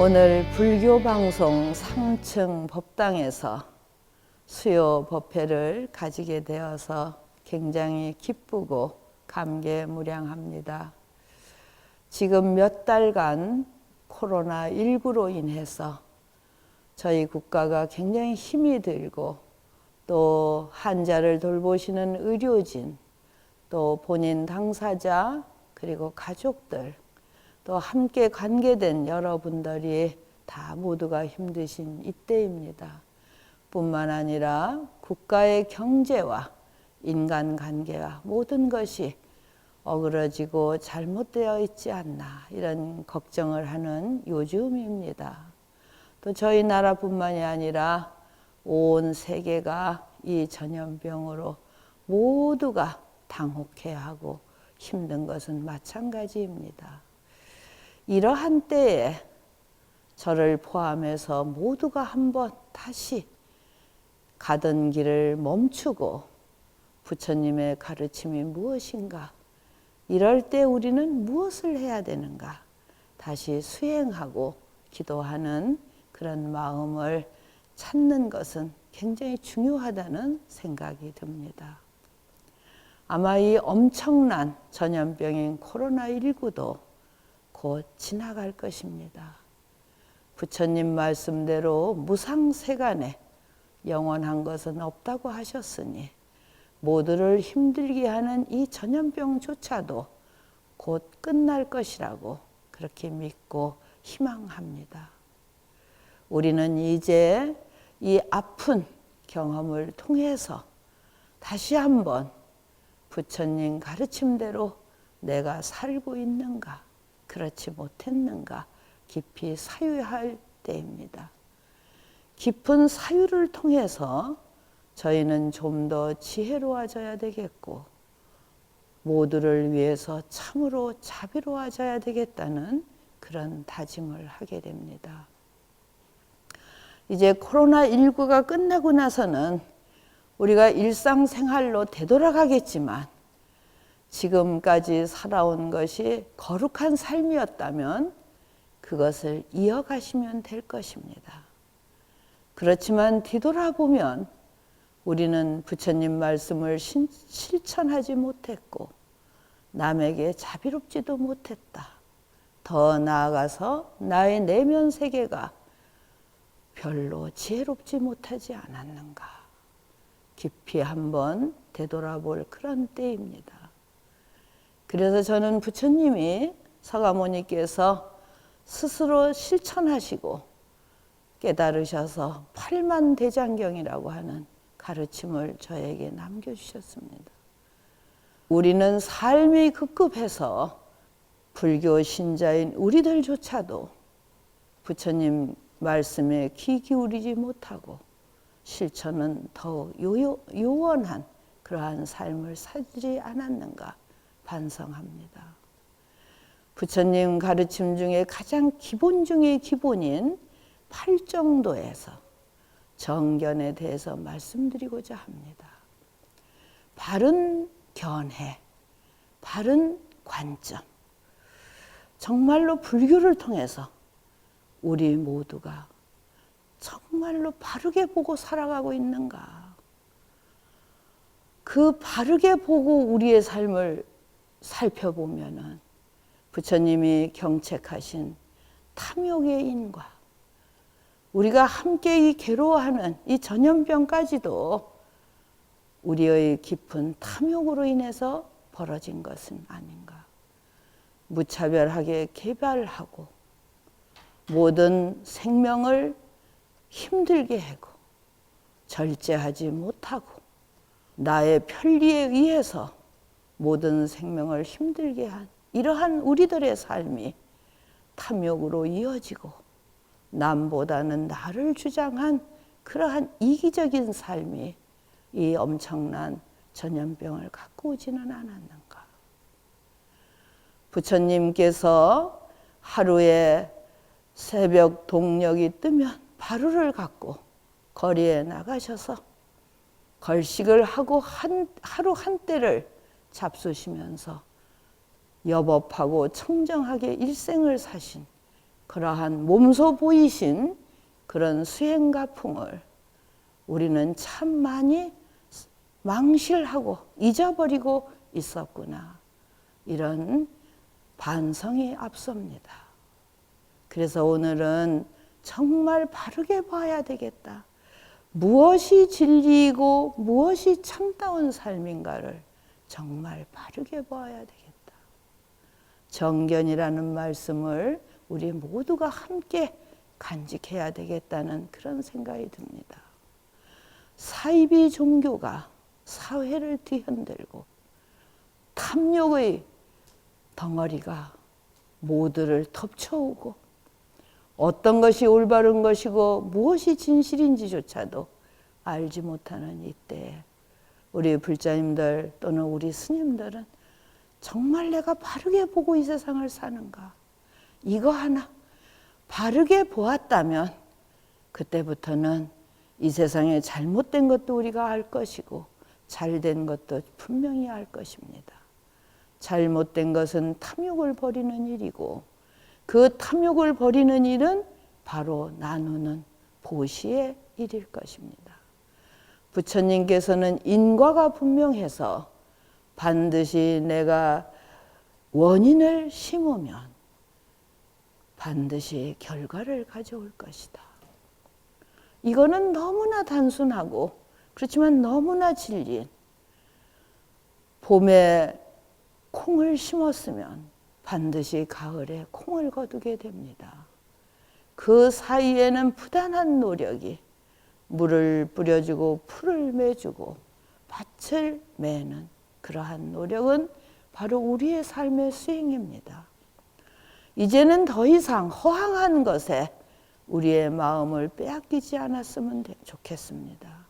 오늘 불교방송 상층 법당에서 수요 법회를 가지게 되어서 굉장히 기쁘고 감개무량합니다. 지금 몇 달간 코로나19로 인해서 저희 국가가 굉장히 힘이 들고 또 환자를 돌보시는 의료진, 또 본인 당사자, 그리고 가족들, 또 함께 관계된 여러분들이 다 모두가 힘드신 이때입니다. 뿐만 아니라 국가의 경제와 인간관계와 모든 것이 어그러지고 잘못되어 있지 않나 이런 걱정을 하는 요즘입니다. 또 저희 나라뿐만이 아니라 온 세계가 이 전염병으로 모두가 당혹해하고 힘든 것은 마찬가지입니다. 이러한 때에 저를 포함해서 모두가 한번 다시 가던 길을 멈추고 부처님의 가르침이 무엇인가, 이럴 때 우리는 무엇을 해야 되는가 다시 수행하고 기도하는 그런 마음을 찾는 것은 굉장히 중요하다는 생각이 듭니다. 아마 이 엄청난 전염병인 코로나19도 곧 지나갈 것입니다. 부처님 말씀대로 무상세간에 영원한 것은 없다고 하셨으니 모두를 힘들게 하는 이 전염병조차도 곧 끝날 것이라고 그렇게 믿고 희망합니다. 우리는 이제 이 아픈 경험을 통해서 다시 한번 부처님 가르침대로 내가 살고 있는가, 그렇지 못했는가 깊이 사유할 때입니다. 깊은 사유를 통해서 저희는 좀 더 지혜로워져야 되겠고 모두를 위해서 참으로 자비로워져야 되겠다는 그런 다짐을 하게 됩니다. 이제 코로나19가 끝나고 나서는 우리가 일상생활로 되돌아가겠지만 지금까지 살아온 것이 거룩한 삶이었다면 그것을 이어가시면 될 것입니다. 그렇지만 뒤돌아보면 우리는 부처님 말씀을 실천하지 못했고 남에게 자비롭지도 못했다. 더 나아가서 나의 내면 세계가 별로 지혜롭지 못하지 않았는가. 깊이 한번 되돌아볼 그런 때입니다. 그래서 저는 부처님이 서가모니께서 스스로 실천하시고 깨달으셔서 팔만대장경이라고 하는 가르침을 저에게 남겨주셨습니다. 우리는 삶이 급급해서 불교 신자인 우리들조차도 부처님 말씀에 귀 기울이지 못하고 실천은 더욱 요원한 그러한 삶을 살지 않았는가 반성합니다. 부처님 가르침 중에 가장 기본 중의 기본인 팔정도에서 정견에 대해서 말씀드리고자 합니다. 바른 견해, 바른 관점. 정말로 불교를 통해서 우리 모두가 정말로 바르게 보고 살아가고 있는가. 그 바르게 보고 우리의 삶을 살펴보면은 부처님이 경책하신 탐욕의 인과 우리가 함께 이 괴로워하는 이 전염병까지도 우리의 깊은 탐욕으로 인해서 벌어진 것은 아닌가. 무차별하게 개발하고 모든 생명을 힘들게 하고 절제하지 못하고 나의 편리에 의해서 모든 생명을 힘들게 한 이러한 우리들의 삶이 탐욕으로 이어지고 남보다는 나를 주장한 그러한 이기적인 삶이 이 엄청난 전염병을 갖고 오지는 않았는가. 부처님께서 하루에 새벽 동력이 뜨면 바루를 갖고 거리에 나가셔서 걸식을 하고 하루 한때를 잡수시면서 여법하고 청정하게 일생을 사신 그러한 몸소 보이신 그런 수행가풍을 우리는 참 많이 망실하고 잊어버리고 있었구나. 이런 반성이 앞섭니다. 그래서 오늘은 정말 바르게 봐야 되겠다. 무엇이 진리이고 무엇이 참다운 삶인가를 정말 바르게 봐야 되겠다. 정견이라는 말씀을 우리 모두가 함께 간직해야 되겠다는 그런 생각이 듭니다. 사이비 종교가 사회를 뒤흔들고 탐욕의 덩어리가 모두를 덮쳐오고 어떤 것이 올바른 것이고 무엇이 진실인지조차도 알지 못하는 이때에 우리 불자님들 또는 우리 스님들은 정말 내가 바르게 보고 이 세상을 사는가, 이거 하나 바르게 보았다면 그때부터는 이 세상에 잘못된 것도 우리가 알 것이고 잘된 것도 분명히 알 것입니다. 잘못된 것은 탐욕을 버리는 일이고 그 탐욕을 버리는 일은 바로 나누는 보시의 일일 것입니다. 부처님께서는 인과가 분명해서 반드시 내가 원인을 심으면 반드시 결과를 가져올 것이다. 이거는 너무나 단순하고 그렇지만 너무나 진리인, 봄에 콩을 심었으면 반드시 가을에 콩을 거두게 됩니다. 그 사이에는 부단한 노력이 물을 뿌려주고 풀을 매주고 밭을 매는 그러한 노력은 바로 우리의 삶의 수행입니다. 이제는 더 이상 허황한 것에 우리의 마음을 빼앗기지 않았으면 좋겠습니다.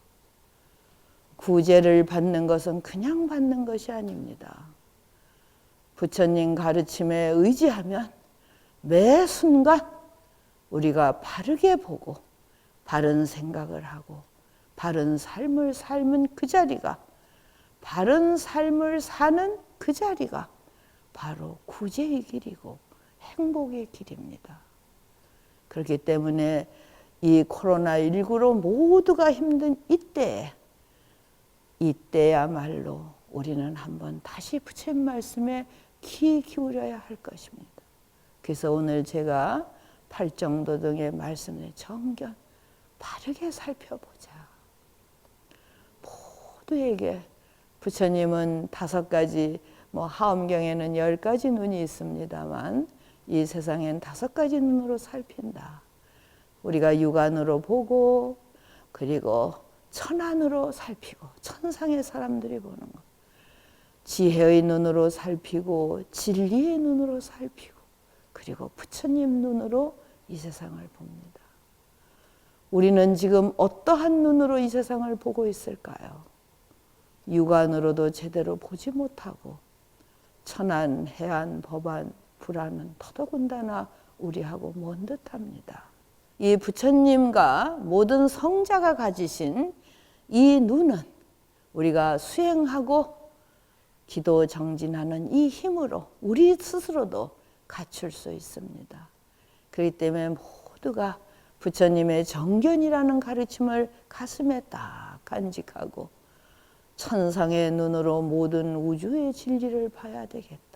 구제를 받는 것은 그냥 받는 것이 아닙니다. 부처님 가르침에 의지하면 매 순간 우리가 바르게 보고 바른 생각을 하고 바른 삶을 삶은 그 자리가, 바른 삶을 사는 그 자리가 바로 구제의 길이고 행복의 길입니다. 그렇기 때문에 이 코로나19로 모두가 힘든 이때야말로 우리는 한번 다시 부처님 말씀에 귀 기울여야 할 것입니다. 그래서 오늘 제가 팔정도등의 말씀의 정견 바르게 살펴보자. 모두에게 부처님은 5가지, 하엄경에는 10가지 눈이 있습니다만 이 세상엔 5가지 눈으로 살핀다. 우리가 육안으로 보고 그리고 천안으로 살피고 천상의 사람들이 보는 것, 지혜의 눈으로 살피고 진리의 눈으로 살피고 그리고 부처님 눈으로 이 세상을 봅니다. 우리는 지금 어떠한 눈으로 이 세상을 보고 있을까요? 육안으로도 제대로 보지 못하고 천안, 해안, 법안, 불안은 더더군다나 우리하고 먼 듯합니다. 이 부처님과 모든 성자가 가지신 이 눈은 우리가 수행하고 기도 정진하는 이 힘으로 우리 스스로도 갖출 수 있습니다. 그렇기 때문에 모두가 부처님의 정견이라는 가르침을 가슴에 딱 간직하고 천상의 눈으로 모든 우주의 진리를 봐야 되겠다.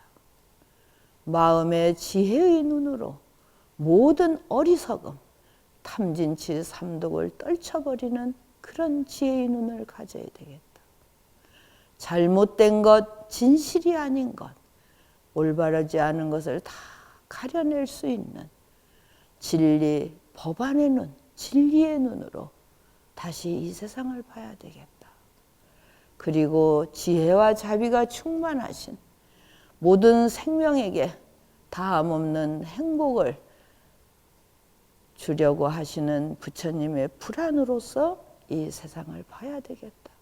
마음의 지혜의 눈으로 모든 어리석음, 탐진치 삼독을 떨쳐버리는 그런 지혜의 눈을 가져야 되겠다. 잘못된 것, 진실이 아닌 것, 올바르지 않은 것을 다 가려낼 수 있는 진리, 법안의 눈, 진리의 눈으로 다시 이 세상을 봐야 되겠다. 그리고 지혜와 자비가 충만하신 모든 생명에게 다함없는 행복을 주려고 하시는 부처님의 불안으로서 이 세상을 봐야 되겠다.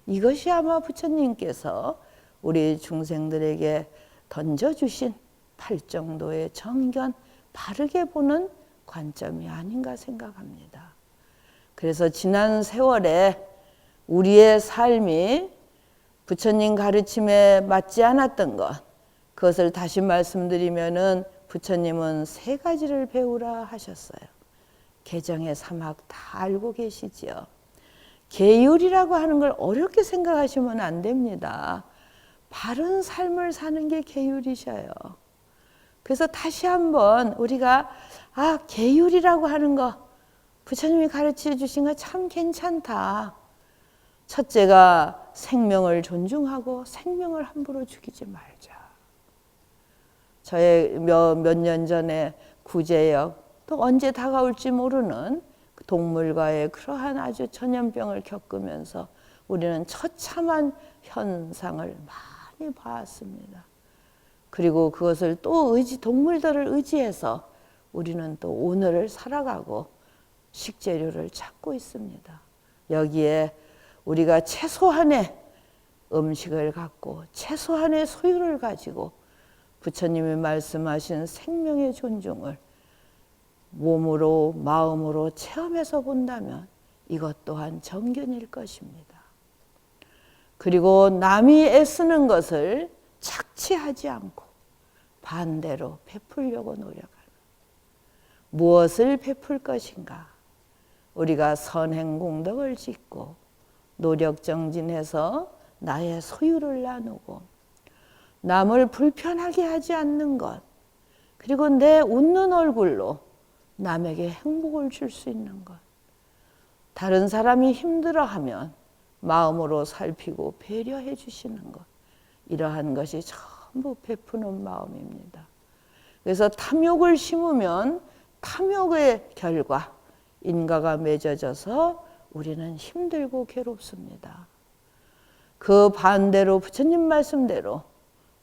이것이 아마 부처님께서 우리 중생들에게 던져주신 팔정도의 정견, 바르게 보는 관점이 아닌가 생각합니다. 그래서 지난 세월에 우리의 삶이 부처님 가르침에 맞지 않았던 것, 그것을 다시 말씀드리면은 부처님은 세 가지를 배우라 하셨어요. 개정의 사막 다 알고 계시지요. 계율이라고 하는 걸 어렵게 생각하시면 안 됩니다. 바른 삶을 사는 게 계율이셔요. 그래서 다시 한번 우리가 계율이라고 하는 거 부처님이 가르쳐 주신 거 참 괜찮다. 첫째가 생명을 존중하고 생명을 함부로 죽이지 말자. 저의 몇 년 전에 구제역, 또 언제 다가올지 모르는 동물과의 그러한 아주 전염병을 겪으면서 우리는 처참한 현상을 많이 봤습니다. 그리고 그것을 또 동물들을 의지해서 우리는 또 오늘을 살아가고 식재료를 찾고 있습니다. 여기에 우리가 최소한의 음식을 갖고 최소한의 소유를 가지고 부처님이 말씀하신 생명의 존중을 몸으로 마음으로 체험해서 본다면 이것 또한 정견일 것입니다. 그리고 남이 애쓰는 것을 착취하지 않고 반대로 베풀려고 노력하는, 무엇을 베풀 것인가? 우리가 선행공덕을 짓고 노력정진해서 나의 소유를 나누고 남을 불편하게 하지 않는 것, 그리고 내 웃는 얼굴로 남에게 행복을 줄 수 있는 것, 다른 사람이 힘들어하면 마음으로 살피고 배려해 주시는 것, 이러한 것이 전부 베푸는 마음입니다. 그래서 탐욕을 심으면 탐욕의 결과 인과가 맺어져서 우리는 힘들고 괴롭습니다. 그 반대로 부처님 말씀대로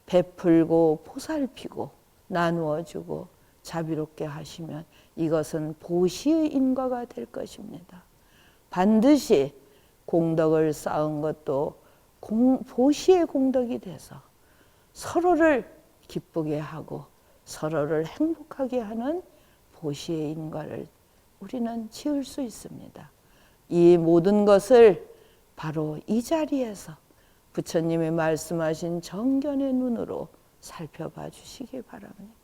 베풀고 보살피고 나누어주고 자비롭게 하시면 이것은 보시의 인과가 될 것입니다. 반드시 공덕을 쌓은 것도 보시의 공덕이 돼서 서로를 기쁘게 하고 서로를 행복하게 하는 보시의 인과를 우리는 지을 수 있습니다. 이 모든 것을 바로 이 자리에서 부처님이 말씀하신 정견의 눈으로 살펴봐 주시기 바랍니다.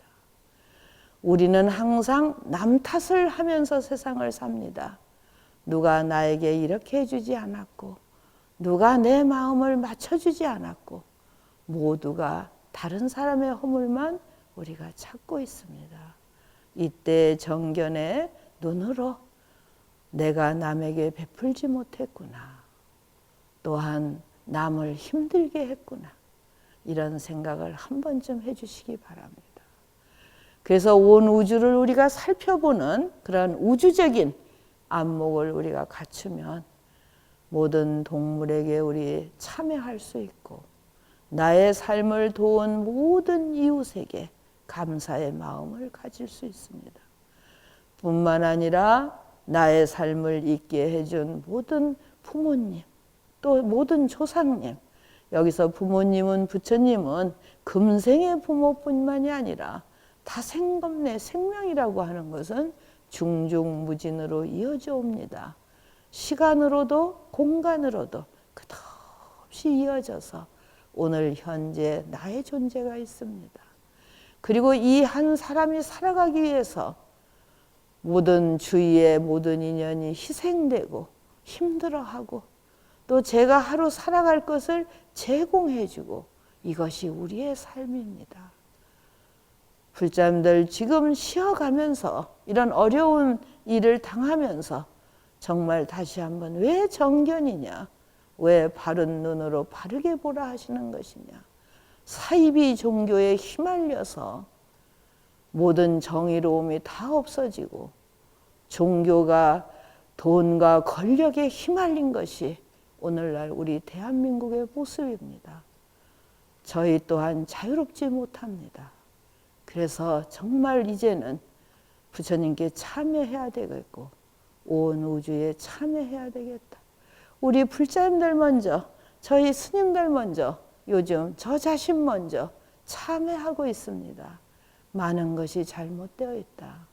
우리는 항상 남 탓을 하면서 세상을 삽니다. 누가 나에게 이렇게 해주지 않았고, 누가 내 마음을 맞춰주지 않았고, 모두가 다른 사람의 허물만 우리가 찾고 있습니다. 이때 정견의 눈으로 내가 남에게 베풀지 못했구나, 또한 남을 힘들게 했구나, 이런 생각을 한 번쯤 해주시기 바랍니다. 그래서 온 우주를 우리가 살펴보는 그런 우주적인 안목을 우리가 갖추면 모든 동물에게 우리 참여할 수 있고 나의 삶을 도운 모든 이웃에게 감사의 마음을 가질 수 있습니다. 뿐만 아니라 나의 삶을 있게 해준 모든 부모님, 또 모든 조상님, 여기서 부모님은 부처님은 금생의 부모뿐만이 아니라 다생겁내 생명이라고 하는 것은 중중무진으로 이어져 옵니다. 시간으로도 공간으로도 끝없이 이어져서 오늘 현재 나의 존재가 있습니다. 그리고 이 한 사람이 살아가기 위해서 모든 주위의 모든 인연이 희생되고 힘들어하고 또 제가 하루 살아갈 것을 제공해주고 이것이 우리의 삶입니다. 불자님들 지금 쉬어가면서 이런 어려운 일을 당하면서 정말 다시 한번 왜 정견이냐, 왜 바른 눈으로 바르게 보라 하시는 것이냐, 사이비 종교에 휘말려서 모든 정의로움이 다 없어지고 종교가 돈과 권력에 휘말린 것이 오늘날 우리 대한민국의 모습입니다. 저희 또한 자유롭지 못합니다. 그래서 정말 이제는 부처님께 참여해야 되겠고 온 우주에 참여해야 되겠다. 우리 불자님들 먼저, 저희 스님들 먼저, 요즘 저 자신 먼저 참여하고 있습니다. 많은 것이 잘못되어 있다.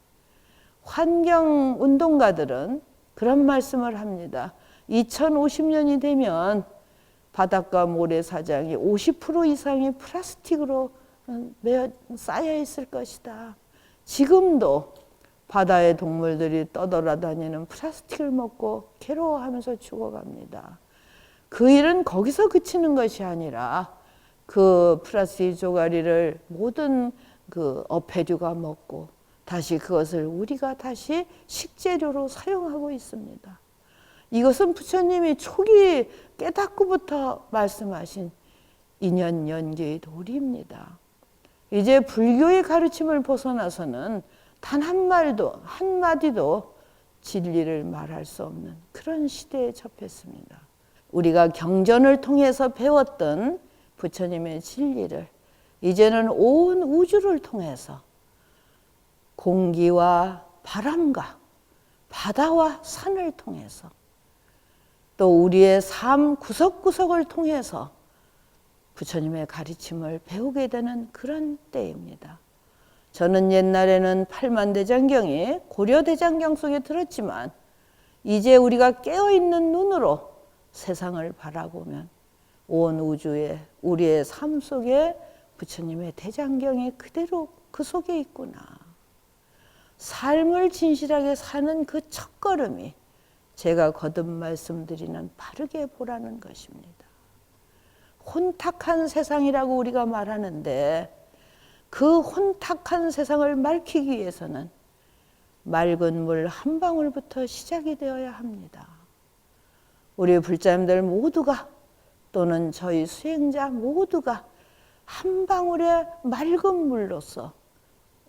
환경운동가들은 그런 말씀을 합니다. 2050년이 되면 바닷가 모래사장이 50% 이상이 플라스틱으로 쌓여 있을 것이다. 지금도 바다의 동물들이 떠돌아다니는 플라스틱을 먹고 괴로워하면서 죽어갑니다. 그 일은 거기서 그치는 것이 아니라 그 플라스틱 조가리를 모든 그 어패류가 먹고 다시 그것을 우리가 다시 식재료로 사용하고 있습니다. 이것은 부처님이 초기 깨닫고부터 말씀하신 인연연계의 도리입니다. 이제 불교의 가르침을 벗어나서는 단 한마디도 진리를 말할 수 없는 그런 시대에 접했습니다. 우리가 경전을 통해서 배웠던 부처님의 진리를 이제는 온 우주를 통해서 공기와 바람과 바다와 산을 통해서 또 우리의 삶 구석구석을 통해서 부처님의 가르침을 배우게 되는 그런 때입니다. 저는 옛날에는 팔만대장경이 고려대장경 속에 들었지만 이제 우리가 깨어있는 눈으로 세상을 바라보면 온 우주에 우리의 삶 속에 부처님의 대장경이 그대로 그 속에 있구나. 삶을 진실하게 사는 그 첫걸음이 제가 거듭 말씀드리는 바르게 보라는 것입니다. 혼탁한 세상이라고 우리가 말하는데 그 혼탁한 세상을 맑히기 위해서는 맑은 물 한 방울부터 시작이 되어야 합니다. 우리 불자님들 모두가 또는 저희 수행자 모두가 한 방울의 맑은 물로서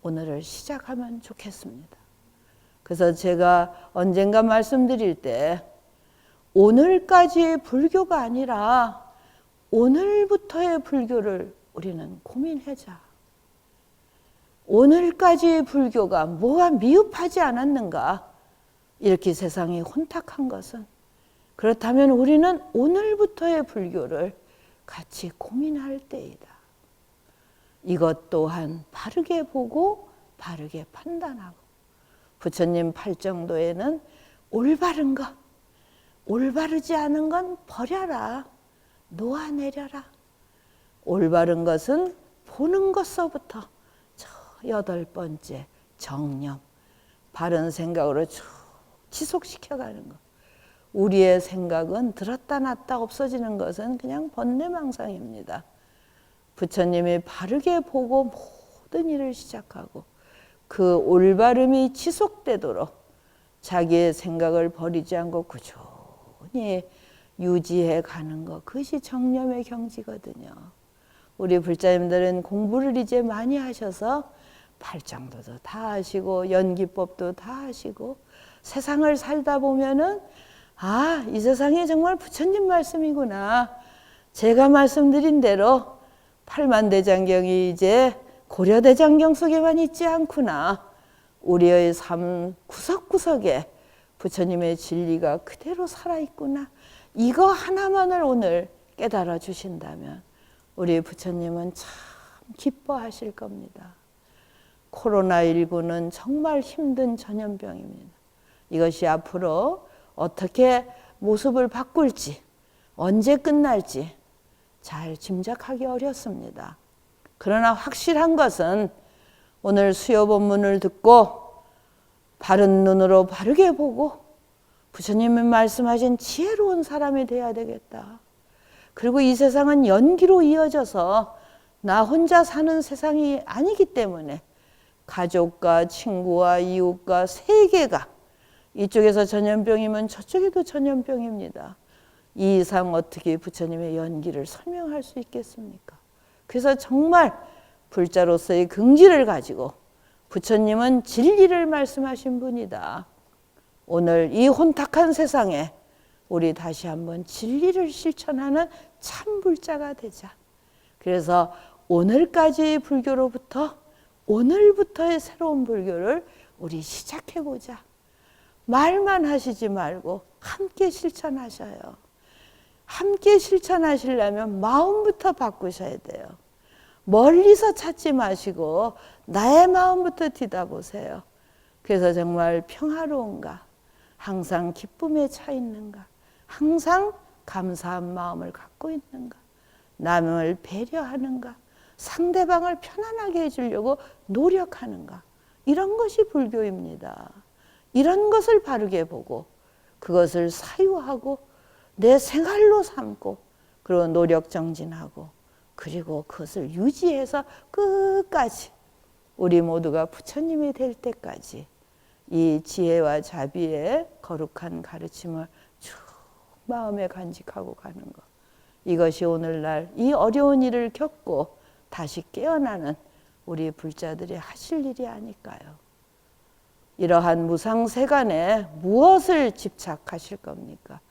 오늘을 시작하면 좋겠습니다. 그래서 제가 언젠가 말씀드릴 때 오늘까지의 불교가 아니라 오늘부터의 불교를 우리는 고민하자. 오늘까지의 불교가 뭐가 미흡하지 않았는가? 이렇게 세상이 혼탁한 것은 그렇다면 우리는 오늘부터의 불교를 같이 고민할 때이다. 이것 또한 바르게 보고 바르게 판단하고 부처님 팔정도에는 올바른 것, 올바르지 않은 건 버려라. 놓아내려라. 올바른 것은 보는 것서부터 저 8번째 정념, 바른 생각으로 쭉 지속시켜가는 것. 우리의 생각은 들었다 놨다 없어지는 것은 그냥 번뇌망상입니다. 부처님이 바르게 보고 모든 일을 시작하고 그 올바름이 지속되도록 자기의 생각을 버리지 않고 꾸준히 유지해 가는 것, 그것이 정념의 경지거든요. 우리 불자님들은 공부를 이제 많이 하셔서 팔짱도도 다 하시고 연기법도 다 하시고 세상을 살다 보면은 아, 이 세상이 정말 부처님 말씀이구나. 제가 말씀드린 대로 팔만대장경이 이제 고려대장경 속에만 있지 않구나. 우리의 삶 구석구석에 부처님의 진리가 그대로 살아있구나. 이거 하나만을 오늘 깨달아 주신다면 우리 부처님은 참 기뻐하실 겁니다. 코로나19는 정말 힘든 전염병입니다. 이것이 앞으로 어떻게 모습을 바꿀지, 언제 끝날지 잘 짐작하기 어렵습니다. 그러나 확실한 것은 오늘 수요 본문을 듣고 바른 눈으로 바르게 보고 부처님이 말씀하신 지혜로운 사람이 돼야 되겠다. 그리고 이 세상은 연기로 이어져서 나 혼자 사는 세상이 아니기 때문에 가족과 친구와 이웃과 세계가 이쪽에서 전염병이면 저쪽에도 전염병입니다. 이 이상 어떻게 부처님의 연기를 설명할 수 있겠습니까? 그래서 정말 불자로서의 긍지를 가지고 부처님은 진리를 말씀하신 분이다. 오늘 이 혼탁한 세상에 우리 다시 한번 진리를 실천하는 참불자가 되자. 그래서 오늘까지의 불교로부터 오늘부터의 새로운 불교를 우리 시작해보자. 말만 하시지 말고 함께 실천하셔요. 함께 실천하시려면 마음부터 바꾸셔야 돼요. 멀리서 찾지 마시고 나의 마음부터 뒤다보세요. 그래서 정말 평화로운가? 항상 기쁨에 차 있는가? 항상 감사한 마음을 갖고 있는가? 남을 배려하는가? 상대방을 편안하게 해주려고 노력하는가. 이런 것이 불교입니다. 이런 것을 바르게 보고 그것을 사유하고 내 생활로 삼고 그리고 노력 정진하고 그리고 그것을 유지해서 끝까지 우리 모두가 부처님이 될 때까지 이 지혜와 자비의 거룩한 가르침을 쭉 마음에 간직하고 가는 것. 이것이 오늘날 이 어려운 일을 겪고 다시 깨어나는 우리 불자들이 하실 일이 아닐까요? 이러한 무상세간에 무엇을 집착하실 겁니까?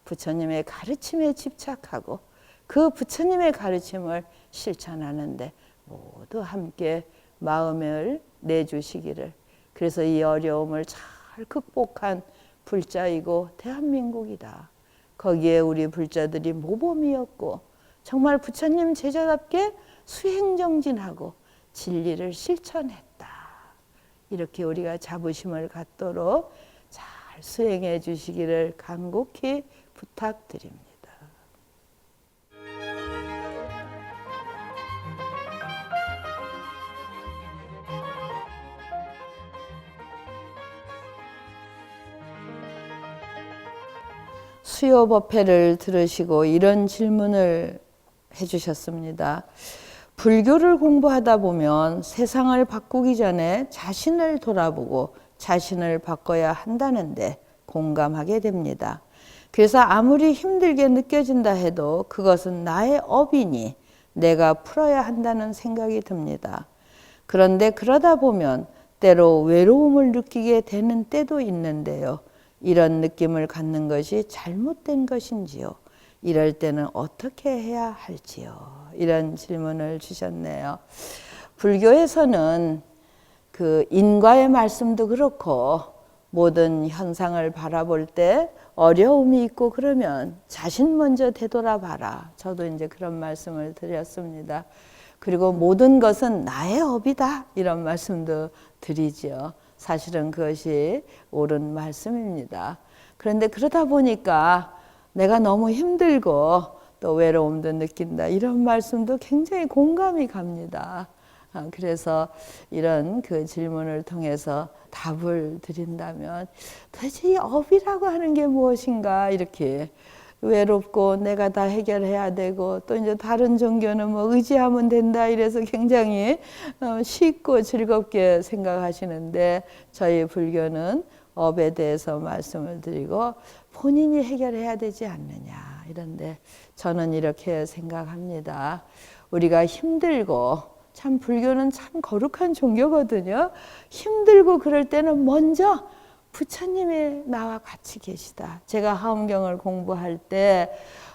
부처님의 가르침에 집착하고 그 부처님의 가르침을 실천하는데 모두 함께 마음을 내주시기를. 그래서 이 어려움을 잘 극복한 불자이고 대한민국이다. 거기에 우리 불자들이 모범이었고 정말 부처님 제자답게 수행정진하고 진리를 실천했다. 이렇게 우리가 자부심을 갖도록 잘 수행해 주시기를 간곡히 부탁드립니다. 수요법회를 들으시고 이런 질문을 해주셨습니다. 불교를 공부하다 보면 세상을 바꾸기 전에 자신을 돌아보고 자신을 바꿔야 한다는데 공감하게 됩니다. 그래서 아무리 힘들게 느껴진다 해도 그것은 나의 업이니 내가 풀어야 한다는 생각이 듭니다. 그런데 그러다 보면 때로 외로움을 느끼게 되는 때도 있는데요. 이런 느낌을 갖는 것이 잘못된 것인지요? 이럴 때는 어떻게 해야 할지요? 이런 질문을 주셨네요. 불교에서는 그 인과의 말씀도 그렇고 모든 현상을 바라볼 때 어려움이 있고 그러면 자신 먼저 되돌아봐라. 저도 이제 그런 말씀을 드렸습니다. 그리고 모든 것은 나의 업이다. 이런 말씀도 드리죠. 사실은 그것이 옳은 말씀입니다. 그런데 그러다 보니까 내가 너무 힘들고 또 외로움도 느낀다. 이런 말씀도 굉장히 공감이 갑니다. 그래서 이런 그 질문을 통해서 답을 드린다면 도대체 이 업이라고 하는 게 무엇인가 이렇게 외롭고 내가 다 해결해야 되고 또 이제 다른 종교는 뭐 의지하면 된다 이래서 굉장히 쉽고 즐겁게 생각하시는데 저희 불교는 업에 대해서 말씀을 드리고 본인이 해결해야 되지 않느냐 이런데 저는 이렇게 생각합니다. 우리가 힘들고 참 불교는 참 거룩한 종교거든요. 힘들고 그럴 때는 먼저 부처님이 나와 같이 계시다. 제가 하엄경을 공부할 때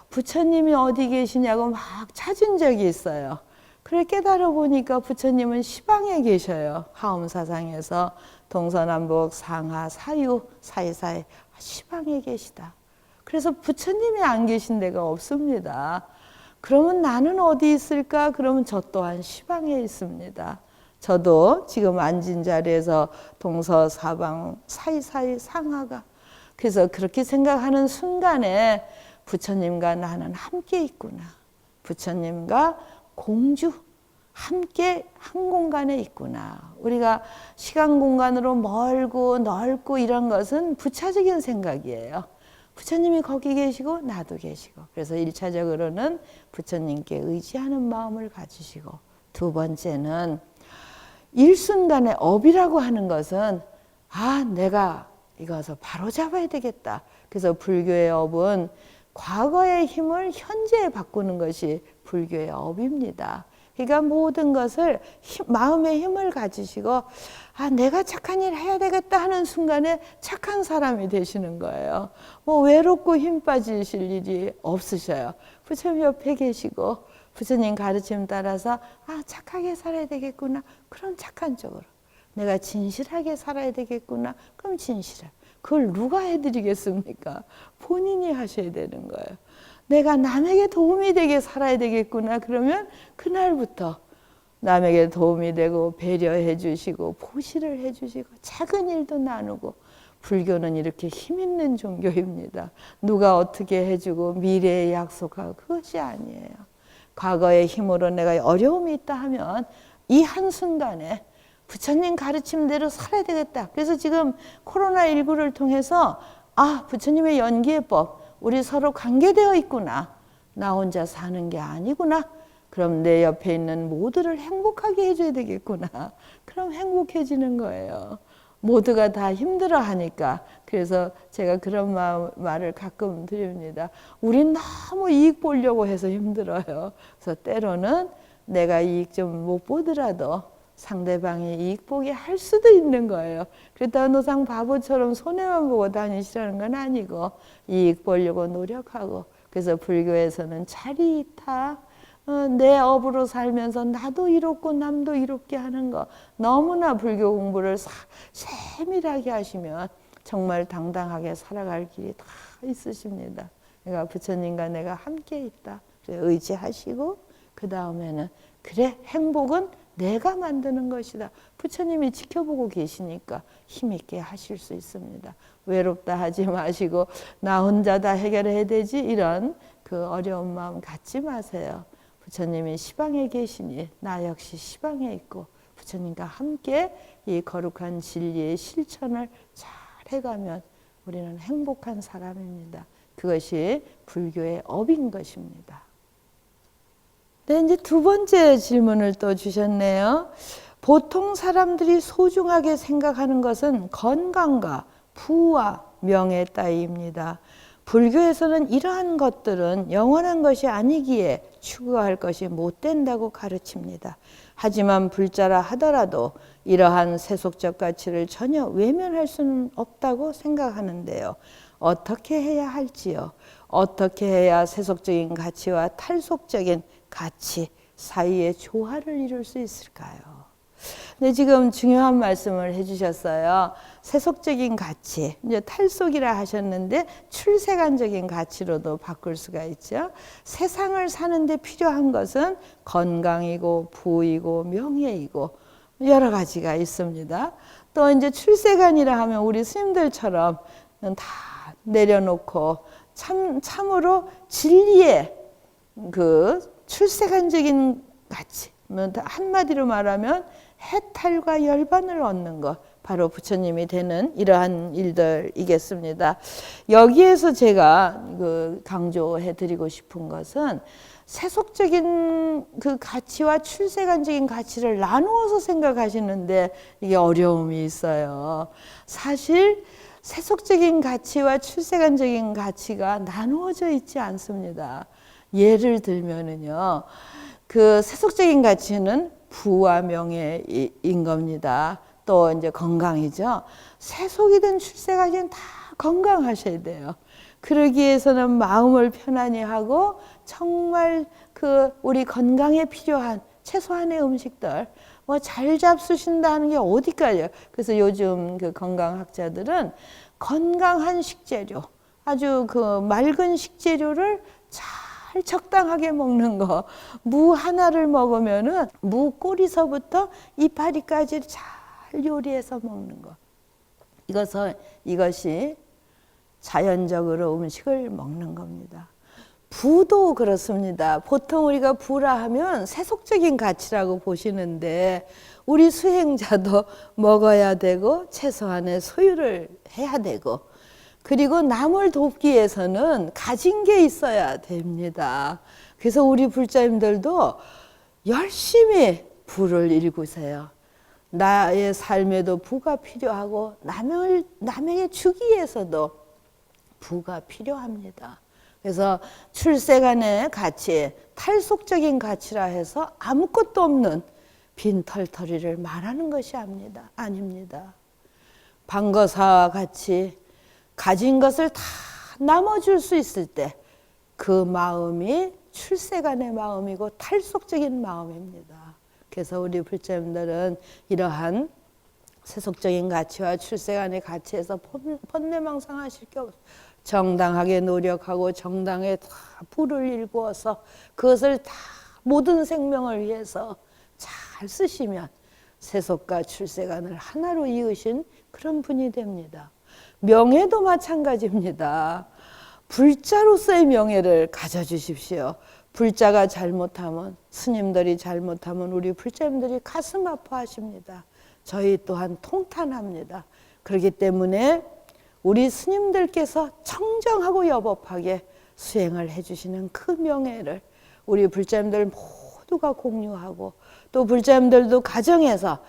부처님이 어디 계시냐고 막 찾은 적이 있어요. 그래 깨달아 보니까 부처님은 시방에 계셔요. 하엄사상에서 동서남북 상하 사유 사이사이 시방에 계시다. 그래서 부처님이 안 계신 데가 없습니다. 그러면 나는 어디 있을까? 그러면 저 또한 시방에 있습니다. 저도 지금 앉은 자리에서 동서사방 사이사이 상하가 그래서 그렇게 생각하는 순간에 부처님과 나는 함께 있구나. 부처님과 공주 함께 한 공간에 있구나. 우리가 시간 공간으로 멀고 넓고 이런 것은 부차적인 생각이에요. 부처님이 거기 계시고 나도 계시고 그래서 1차적으로는 부처님께 의지하는 마음을 가지시고 두 번째는 일순간의 업이라고 하는 것은 내가 이것을 바로 잡아야 되겠다. 그래서 불교의 업은 과거의 힘을 현재에 바꾸는 것이 불교의 업입니다. 그러니까 모든 것을 마음의 힘을 가지시고 내가 착한 일 해야 되겠다 하는 순간에 착한 사람이 되시는 거예요. 뭐 외롭고 힘 빠지실 일이 없으셔요. 부처님 옆에 계시고 부처님 가르침 따라서 착하게 살아야 되겠구나. 그럼 착한 쪽으로. 내가 진실하게 살아야 되겠구나. 그럼 진실하게. 그걸 누가 해드리겠습니까? 본인이 하셔야 되는 거예요. 내가 남에게 도움이 되게 살아야 되겠구나. 그러면 그날부터 남에게 도움이 되고 배려해 주시고 보시를 해 주시고 작은 일도 나누고 불교는 이렇게 힘 있는 종교입니다. 누가 어떻게 해주고 미래에 약속하고 그것이 아니에요. 과거의 힘으로 내가 어려움이 있다 하면 이 한순간에 부처님 가르침대로 살아야 되겠다. 그래서 지금 코로나19를 통해서 부처님의 연기의 법, 우리 서로 관계되어 있구나. 나 혼자 사는 게 아니구나. 그럼 내 옆에 있는 모두를 행복하게 해줘야 되겠구나. 그럼 행복해지는 거예요. 모두가 다 힘들어 하니까. 그래서 제가 그런 말을 가끔 드립니다. 우린 너무 이익 보려고 해서 힘들어요. 그래서 때로는 내가 이익 좀 못 보더라도 상대방이 이익 보게 할 수도 있는 거예요. 그렇다고 노상 바보처럼 손해만 보고 다니시라는 건 아니고 이익 보려고 노력하고. 그래서 불교에서는 자리이타, 내 업으로 살면서 나도 이롭고 남도 이롭게 하는 거, 너무나 불교 공부를 세밀하게 하시면 정말 당당하게 살아갈 길이 다 있으십니다. 그러니까 부처님과 내가 함께 있다 의지하시고, 그 다음에는 그래, 행복은 내가 만드는 것이다. 부처님이 지켜보고 계시니까 힘있게 하실 수 있습니다. 외롭다 하지 마시고 나 혼자 다 해결해야 되지, 이런 그 어려운 마음 갖지 마세요. 부처님이 시방에 계시니 나 역시 시방에 있고 부처님과 함께 이 거룩한 진리의 실천을 잘 해가면 우리는 행복한 사람입니다. 그것이 불교의 업인 것입니다. 네, 이제 두 번째 질문을 또 주셨네요. 보통 사람들이 소중하게 생각하는 것은 건강과 부와 명예 따위입니다. 불교에서는 이러한 것들은 영원한 것이 아니기에 추구할 것이 못 된다고 가르칩니다. 하지만 불자라 하더라도 이러한 세속적 가치를 전혀 외면할 수는 없다고 생각하는데요. 어떻게 해야 할지요? 어떻게 해야 세속적인 가치와 탈속적인 가치 사이에 조화를 이룰 수 있을까요? 네, 지금 중요한 말씀을 해주셨어요. 세속적인 가치, 이제 탈속이라 하셨는데 출세관적인 가치로도 바꿀 수가 있죠. 세상을 사는데 필요한 것은 건강이고 부이고 명예이고 여러 가지가 있습니다. 또 이제 출세관이라 하면 우리 스님들처럼 다 내려놓고 참으로 진리의 그 출세관적인 가치, 한마디로 말하면 해탈과 열반을 얻는 것, 바로 부처님이 되는 이러한 일들이겠습니다. 여기에서 제가 강조해 드리고 싶은 것은 세속적인 그 가치와 출세관적인 가치를 나누어서 생각하시는데 이게 어려움이 있어요. 사실 세속적인 가치와 출세관적인 가치가 나누어져 있지 않습니다. 예를 들면은요, 그 세속적인 가치는 부와 명예인 겁니다. 또 이제 건강이죠. 세속이든 출세가든 다 건강하셔야 돼요. 그러기 위해서는 마음을 편안히 하고 정말 그 우리 건강에 필요한 최소한의 음식들 뭐 잘 잡수신다는 게 어디까지요? 그래서 요즘 그 건강학자들은 건강한 식재료, 아주 그 맑은 식재료를 잘 적당하게 먹는 거. 무 하나를 먹으면은 무 꼬리서부터 이파리까지 잘 요리해서 먹는 거. 이것이 자연적으로 음식을 먹는 겁니다. 부도 그렇습니다. 보통 우리가 부라 하면 세속적인 가치라고 보시는데 우리 수행자도 먹어야 되고 최소한의 소유를 해야 되고, 그리고 남을 돕기 위해서는 가진 게 있어야 됩니다. 그래서 우리 불자님들도 열심히 부를 일구세요. 나의 삶에도 부가 필요하고 남에게 주기 위해서도 부가 필요합니다. 그래서 출세간의 가치, 탈속적인 가치라 해서 아무것도 없는 빈털터리를 말하는 것이 아닙니다. 방거사와 같이 가진 것을 다 나눠줄 수 있을 때 그 마음이 출세간의 마음이고 탈속적인 마음입니다. 그래서 우리 불자님들은 이러한 세속적인 가치와 출세간의 가치에서 번뇌망상하실 게 없어요. 정당하게 노력하고 정당에 다 부를 일구어서 그것을 다 모든 생명을 위해서 잘 쓰시면 세속과 출세간을 하나로 이으신 그런 분이 됩니다. 명예도 마찬가지입니다. 불자로서의 명예를 가져주십시오. 불자가 잘못하면, 스님들이 잘못하면 우리 불자님들이 가슴 아파하십니다. 저희 또한 통탄합니다. 그렇기 때문에 우리 스님들께서 청정하고 여법하게 수행을 해주시는 그 명예를 우리 불자님들 모두가 공유하고, 또 불자님들도 가정에서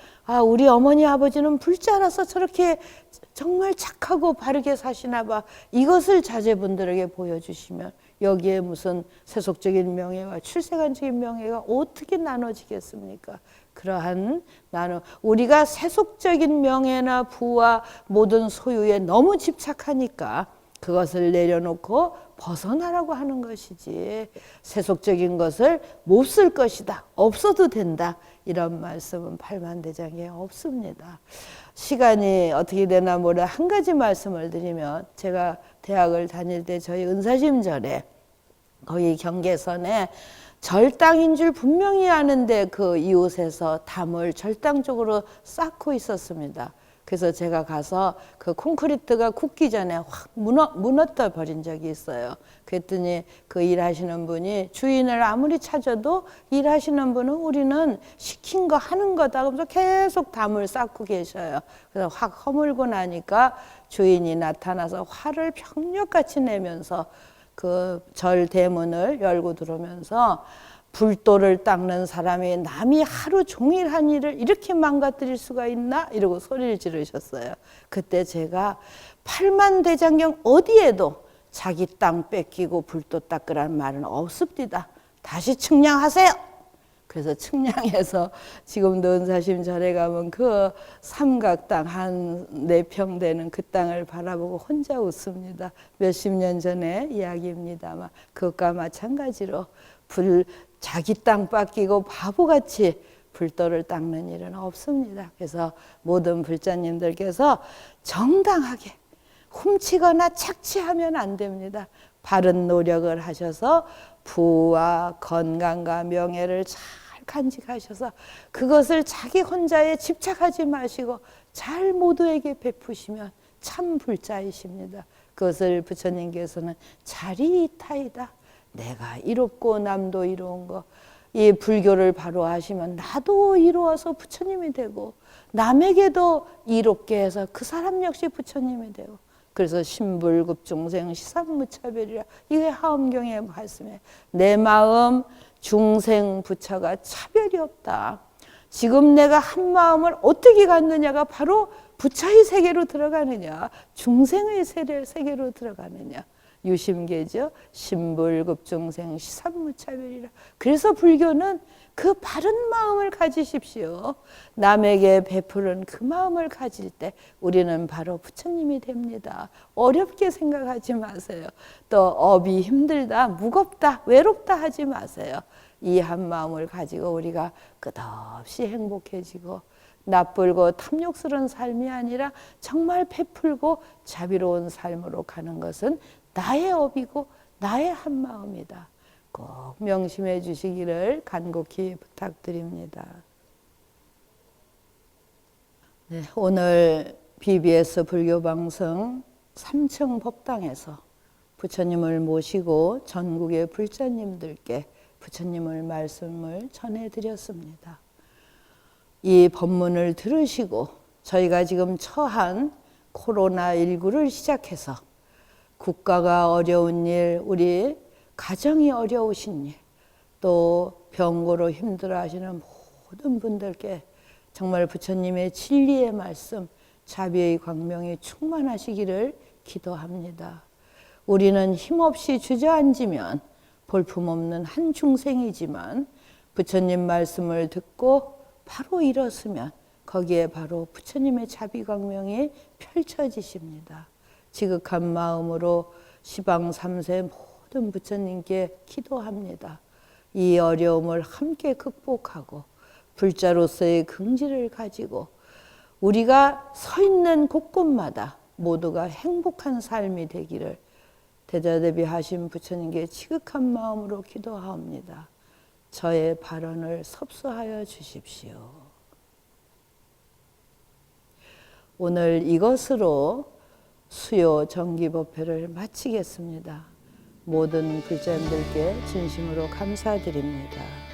우리 어머니 아버지는 불자라서 저렇게 정말 착하고 바르게 사시나 봐, 이것을 자제분들에게 보여주시면 여기에 무슨 세속적인 명예와 출세관적인 명예가 어떻게 나눠지겠습니까? 그러한 우리가 세속적인 명예나 부와 모든 소유에 너무 집착하니까 그것을 내려놓고 벗어나라고 하는 것이지, 세속적인 것을 못 쓸 것이다, 없어도 된다, 이런 말씀은 팔만대장에 없습니다. 시간이 어떻게 되나 몰라 한 가지 말씀을 드리면, 제가 대학을 다닐 때 저희 은사심절에 거기 경계선에 절땅인 줄 분명히 아는데 그 이웃에서 담을 절땅 쪽으로 쌓고 있었습니다. 그래서 제가 가서 그 콘크리트가 굳기 전에 확 무너뜨려 버린 적이 있어요. 그랬더니 그 일하시는 분이, 주인을 아무리 찾아도 일하시는 분은 우리는 시킨 거 하는 거다, 그러면서 계속 담을 쌓고 계셔요. 그래서 확 허물고 나니까 주인이 나타나서 화를 병력같이 내면서 그 절 대문을 열고 들어오면서, 불도를 닦는 사람이 남이 하루 종일 한 일을 이렇게 망가뜨릴 수가 있나? 이러고 소리를 지르셨어요. 그때 제가 팔만대장경 어디에도 자기 땅 뺏기고 불도 닦으라는 말은 없습니다. 다시 측량하세요. 그래서 측량해서 지금도 은사심 절에 가면 그 삼각 땅 한 4평 되는 그 땅을 바라보고 혼자 웃습니다. 몇십 년 전의 이야기입니다만, 그것과 마찬가지로 자기 땅 뺏기고 바보같이 불도를 닦는 일은 없습니다. 그래서 모든 불자님들께서 정당하게 훔치거나 착취하면 안 됩니다. 바른 노력을 하셔서 부와 건강과 명예를 잘 간직하셔서 그것을 자기 혼자에 집착하지 마시고 잘 모두에게 베푸시면 참 불자이십니다. 그것을 부처님께서는 자리이타이다, 내가 이롭고 남도 이로운 거, 이 불교를 바로 하시면 나도 이로워서 부처님이 되고 남에게도 이롭게 해서 그 사람 역시 부처님이 되고, 그래서 신불급중생 시삼무차별이라, 이게 하엄경의 말씀에 내 마음 중생 부처가 차별이 없다. 지금 내가 한 마음을 어떻게 갖느냐가 바로 부처의 세계로 들어가느냐, 중생의 세계로 들어가느냐, 유심계죠. 신불급중생 시삼무차별이라. 그래서 불교는 그 바른 마음을 가지십시오. 남에게 베푸는 그 마음을 가질 때 우리는 바로 부처님이 됩니다. 어렵게 생각하지 마세요. 또 업이 힘들다, 무겁다, 외롭다 하지 마세요. 이 한 마음을 가지고 우리가 끝없이 행복해지고 나쁘고 탐욕스러운 삶이 아니라 정말 베풀고 자비로운 삶으로 가는 것은 나의 업이고 나의 한 마음이다. 꼭 명심해 주시기를 간곡히 부탁드립니다. 네, 오늘 BBS 불교방송 3층 법당에서 부처님을 모시고 전국의 불자님들께 부처님의 말씀을 전해드렸습니다. 이 법문을 들으시고 저희가 지금 처한 코로나19를 시작해서 국가가 어려운 일, 우리 가정이 어려우신 일, 또 병고로 힘들어하시는 모든 분들께 정말 부처님의 진리의 말씀, 자비의 광명이 충만하시기를 기도합니다. 우리는 힘없이 주저앉으면 볼품없는 한 중생이지만 부처님 말씀을 듣고 바로 일었으면 거기에 바로 부처님의 자비 광명이 펼쳐지십니다. 지극한 마음으로 시방 3세 모든 부처님께 기도합니다. 이 어려움을 함께 극복하고 불자로서의 긍지를 가지고 우리가 서 있는 곳곳마다 모두가 행복한 삶이 되기를 대자대비하신 부처님께 지극한 마음으로 기도하옵니다. 저의 발언을 섭수하여 주십시오. 오늘 이것으로 수요 정기법회를 마치겠습니다. 모든 불자님들께 진심으로 감사드립니다.